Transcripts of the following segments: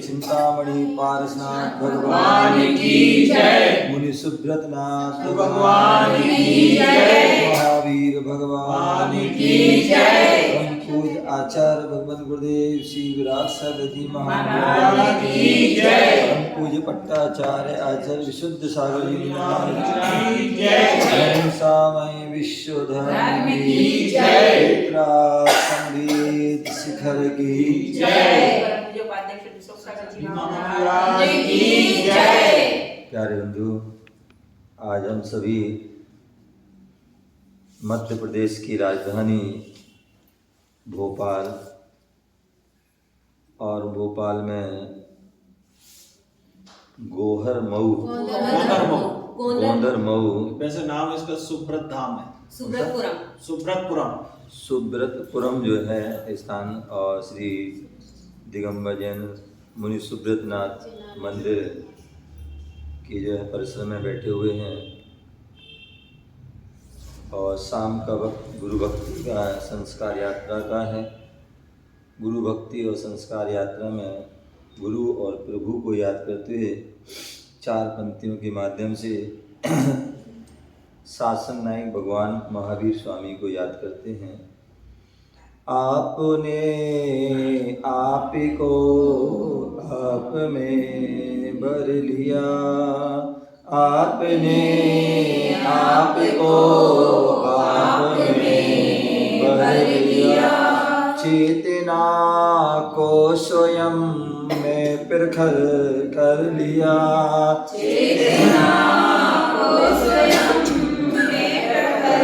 चिंतामणि पारसनाथ भगवान की जय। मुनि सुब्रतनाथ भगवान की जय। महावीर भगवान की जय। परम पूज्य आचार्य भगवत गुरुदेव श्री विराट सागर जी महाराज की जय। परम पूज्य पट्टाचार्य आचार्य विशुद्ध सागर जी महाराज की जय। सामय विश्व धर्म की जय। संगीत शिखर की जय। प्यारे बंधु, आज हम सभी मध्य प्रदेश की राजधानी भोपाल और भोपाल में गोंदर मऊ वैसे नाम इसका सुब्रत धाम है। सुब्रतपुरम जो है स्थान और श्री दिगंबर जैन मुनि सुब्रतनाथ मंदिर की जो है परिसर में बैठे हुए हैं और शाम का वक्त गुरु भक्ति का संस्कार यात्रा का है। गुरु भक्ति और संस्कार यात्रा में गुरु और प्रभु को याद करते हुए 4 पंक्तियों के माध्यम से शासन नायक भगवान महावीर स्वामी को याद करते हैं। आपने आप को आप में भर लिया, आपने आप को आप में भर लिया, चेतना को स्वयं में प्रखर कर लिया, चेतना को स्वयं में प्रखर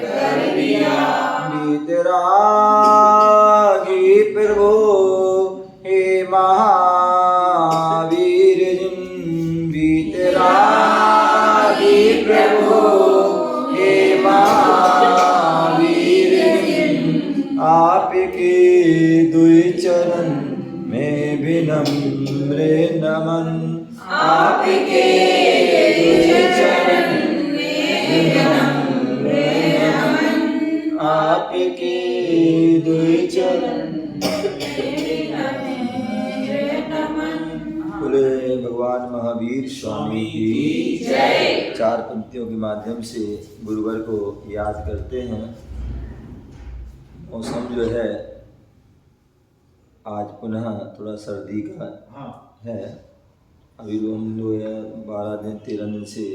कर लिया। वीतरागी प्रभु हे महावीर जिन, वीतरागी प्रभु हे महावीर जिन, आपके दुई चरण में विनम्र नमन, आपके दुई चरण में विनम्र नमन, आपके दुई चरण बोले भगवान महावीर स्वामी की जय। 4 पंक्तियों के माध्यम से गुरुवर को याद करते हैं। मौसम जो है आज पुनः थोड़ा सर्दी का है। अभी हम लोग 12 दिन 13 दिन से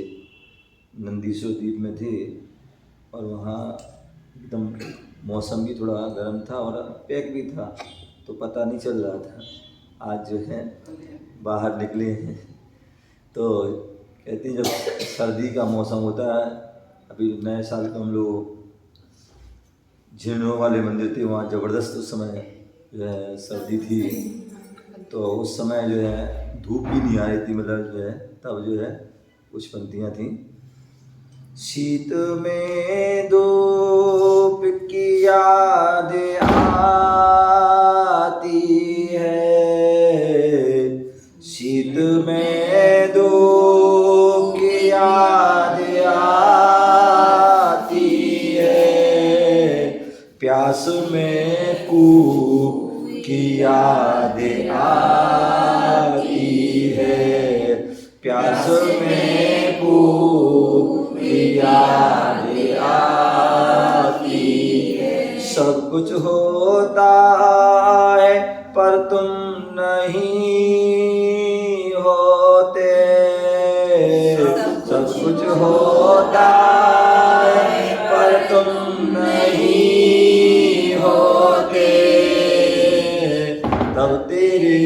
नंदीश्वर द्वीप में थे और वहाँ एकदम मौसम भी थोड़ा गर्म था और पैक भी था, तो पता नहीं चल रहा था। आज जो है बाहर निकले हैं तो कहते हैं जब सर्दी का मौसम होता है, अभी नए साल को हम लोग झीलों वाले मंदिर थे, वहाँ ज़बरदस्त उस समय जो है सर्दी थी, तो उस समय जो है धूप भी नहीं आ रही थी, मतलब जो है तब जो है कुछ पंक्तियाँ थीं। शीत में धूप की याद आती है, शीत में धूप की याद आती है, प्यास में कूप की याद आती है, प्यास में कूप की याद आती है। सब कुछ होता है पर तुम नहीं होते, सब कुछ होता है पर तुम नहीं होते, तब तेरे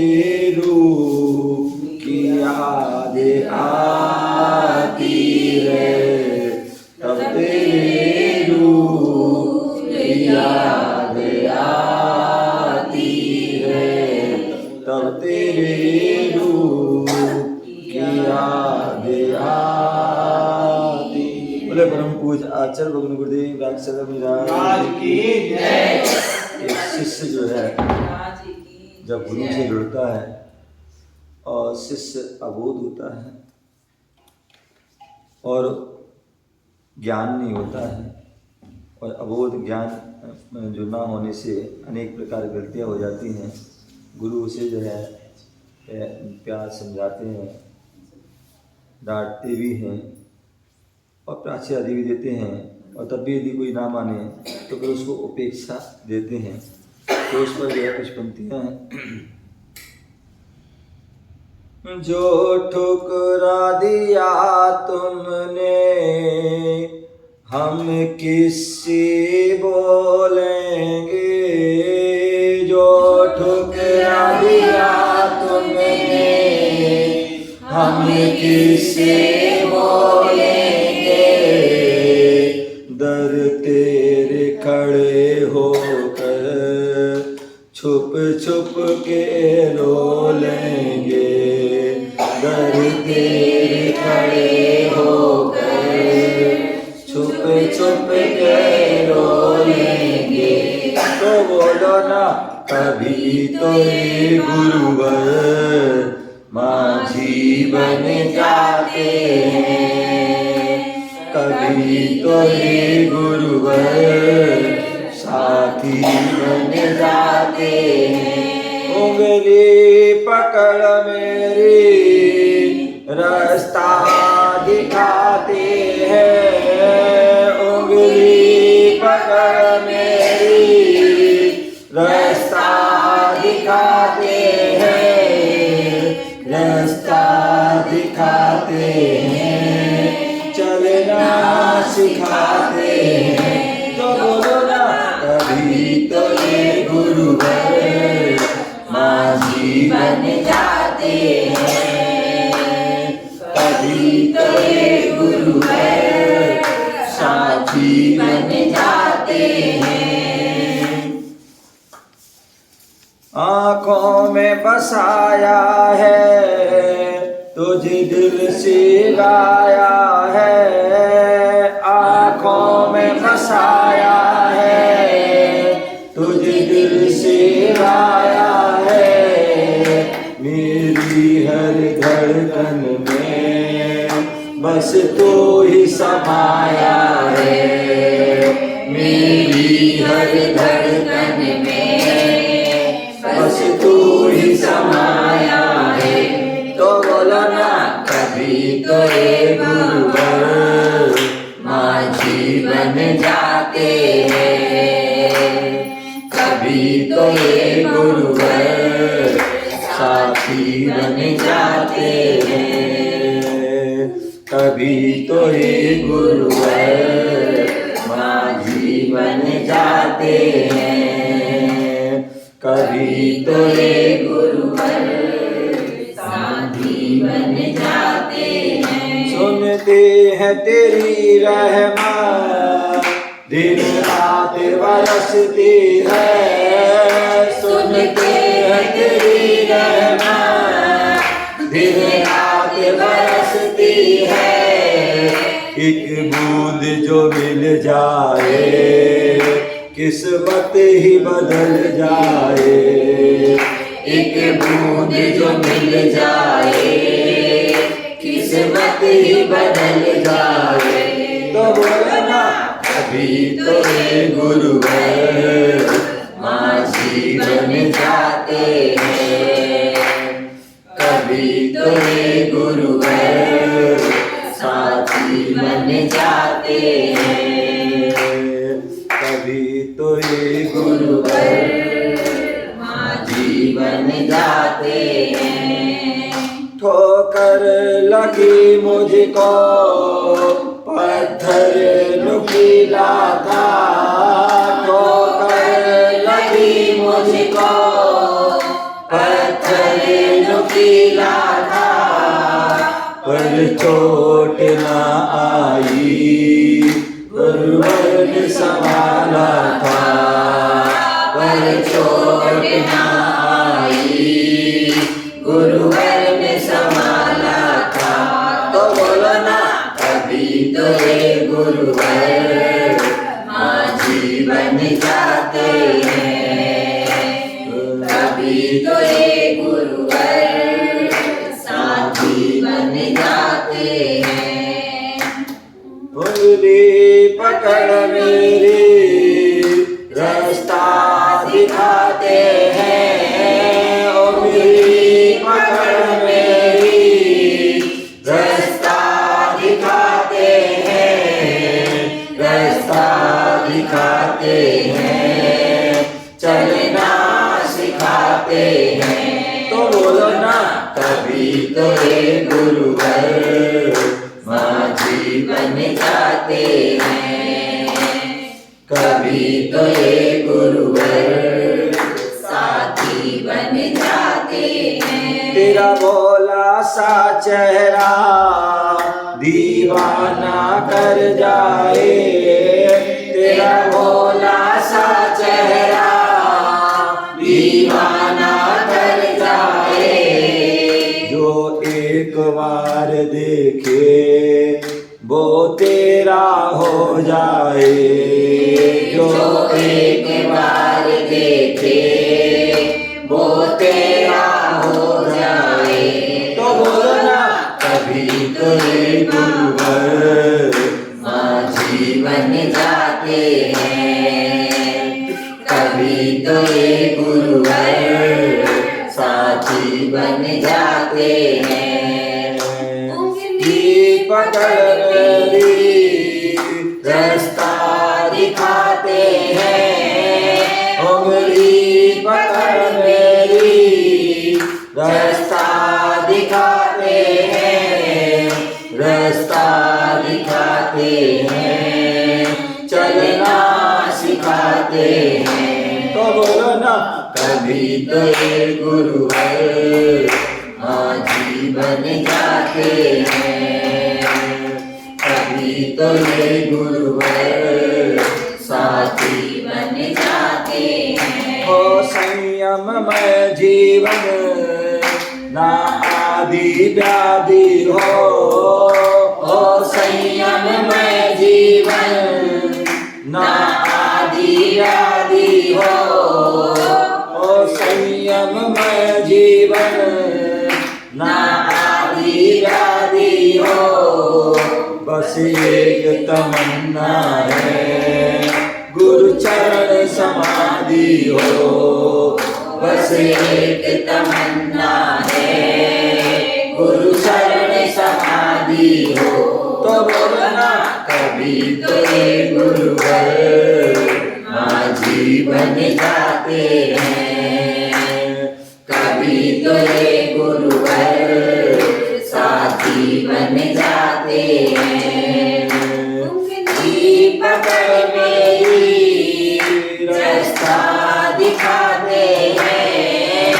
रूप की याद आती है, तब तेरे रूप की याद आती है, तब तेरे रूप की याद आती। बोले परम पूज्य आचार्य भगवान गुरुदेव राजसर महाराज की जय। एक शिष्य जो है जब गुरु से जुड़ता है और शिष्य अबोध होता है और ज्ञान नहीं होता है, और अबोध ज्ञान जो ना होने से अनेक प्रकार की गलतियाँ हो जाती हैं। गुरु उसे जो है प्यार समझाते हैं, डांटते भी हैं और प्राची आदि भी देते हैं। और तब भी यदि कोई ना माने तो फिर उसको उपेक्षा देते हैं। तो उस पर जो है कुछ पंक्तियाँ हैं। जो ठुकरा दिया तुमने हम किससे बोलेंगे, जो ठुकरा दिया तुमने हम किससे बोलेंगे, दर तेरे खड़े होकर छुप छुप के रो लेंगे, दर तेरे खड़े होकर छुप छुप के रो लेंगे। तो बोलो ना कभी तो ये गुरुवर माझी बन जाते हैं, कभी तो ये गुरुवर साथी बन जाते हैं। उंगली पकड़ मेरी रास्ता दिखाते हैं, उंगली पकड़ मेरी रास्ता दिखाते हैं, रास्ता दिखाते हैं, चलना सिखाते हैं। तो बोलो ना कभी तो ये गुरुवर माझी बन जाते हैं, कभी तो ये गुरुवर साथी बन जाते हैं। आँखों में बसाया है तुझे दिल से लाया है, आँखों में बसाया है तुझे दिल से लाया है, मेरी हर धड़कन में बस तू ही समाया है, मेरी हर धड़कन में बस तू ही समाया है। तो बोलो ना कभी तो ये गुरुवर माझी बन जाते हैं, कभी तो ये गुरुवर साथी बन जाते हैं, कभी तो ये गुरुवर माझी बन जाते हैं, कभी तो ये गुरुवर साथी बन जाते हैं। सुनते हैं तेरी रहमत दिन रात बरसती है, सुनते हैं तेरी रहमत दिन रात बरसती है, एक बूंद जो मिल जाए किस्मत ही बदल जाए, एक बूंद जो मिल जाए किस्मत ही बदल जाए। तो बोलना कभी तो ये गुरुवर माझी बन जाते हैं, कभी तो ये गुरुवर साथी बन जाते हैं, कभी तो ये गुरुवर माझी बन जाते हैं। ठोकर लगी मुझको पत्थर नुकीला था, ठोकर लगी मुझको पत्थर नुकीला था, पर चोट ना आई गुरुवर ने संभाला था, पर चोट ना आई गुरुवर ने संभाला था। तो बोलो ना कभी तो ये गुरुवर माझी बन जाते हैं, कभी तो ये गुरुवर साथी बन जाते हैं। उंगली पकड़ मेरी रास्ता दिखाते हैं, उंगली पकड़ मेरी रास्ता दिखाते हैं, रास्ता दिखाते हैं, चलना सिखाते हैं। तो बोलो ना, कभी तो ये गुरुवर माझी बन जाते हैं, कभी तो ये गुरुवर साथी बन जाते हैं। तेरा भोला सा चेहरा दीवाना कर जाए, तेरा भोला सा चेहरा दीवाना कर जाए। जो एक बार देखे वो तेरा हो जाए, जो एक बार देखे वो तेरा हो जाए। तो बोलो ना, कभी तो ये गुरुवर माझी बन जाते हैं, कभी तो ये गुरुवर साथी बन जाते हैं। उंगली पकड़ मेरी रास्ता दिखाते हैं, उंगली पकड़ मेरी रास्ता दिखाते हैं, रास्ता दिखाते हैं, चलना सिखाते हैं। तो बोलो ना, कभी तो ये गुरुवर माझी बन जाते हैं, कभी तो ये गुरुवर साथी बन जाते हैं। हो संयम में जीवन ना आदि व्याधि हो, ओ संयम में जीवन ना आदि व्याधि हो, ओ संयम में जीवन ना आदि व्याधि हो। बस एक तमन्ना है गुरु चरण समाधि हो, बस एक तमन्ना है गुरु चरण समाधि हो। तो बोलना, कभी तो ये गुरुवर माझी बन जाते हैं, कभी तो ये गुरुवर साथी बन जाते हैं। उंगली पकड़ मेरी रास्ता दिखाते हैं,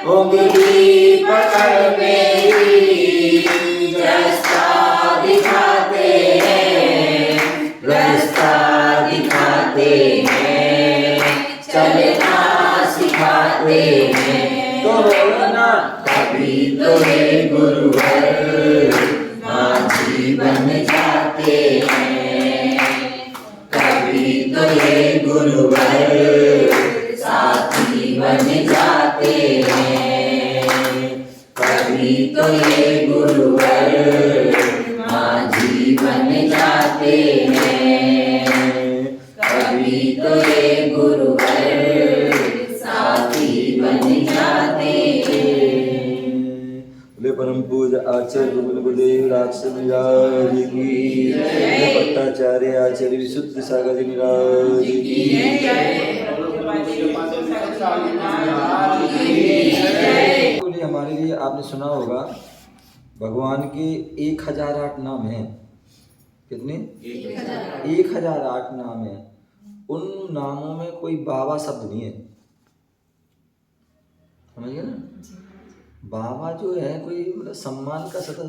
उंगली पकड़ मेरी रास्ता दिखाते हैं, रास्ता दिखाते हैं, चलना सिखाते हैं। तो बोलना, कभी तो ये गुरुवर माझी बन जाते हैं, कभी तो ये गुरुवर साथी बन जाते हैं, कभी तो ये गुरुवर माझी बन जाते हैं, कभी तो ये गुरुवर साथी बन जाते हैं। बोले परम पूज्य आचार्य गुरुदेव राजस महाराज की जय, पट्टाचार्य आचार्य विशुद्ध सागर जी महाराज की बोले। हमारे लिए आपने सुना होगा भगवान के 1008 नाम हैं। कितने? 1008 नाम हैं। उन नामों में कोई बाबा शब्द नहीं है, समझ गए ना। बाबा जो है कोई मतलब सम्मान का शब्द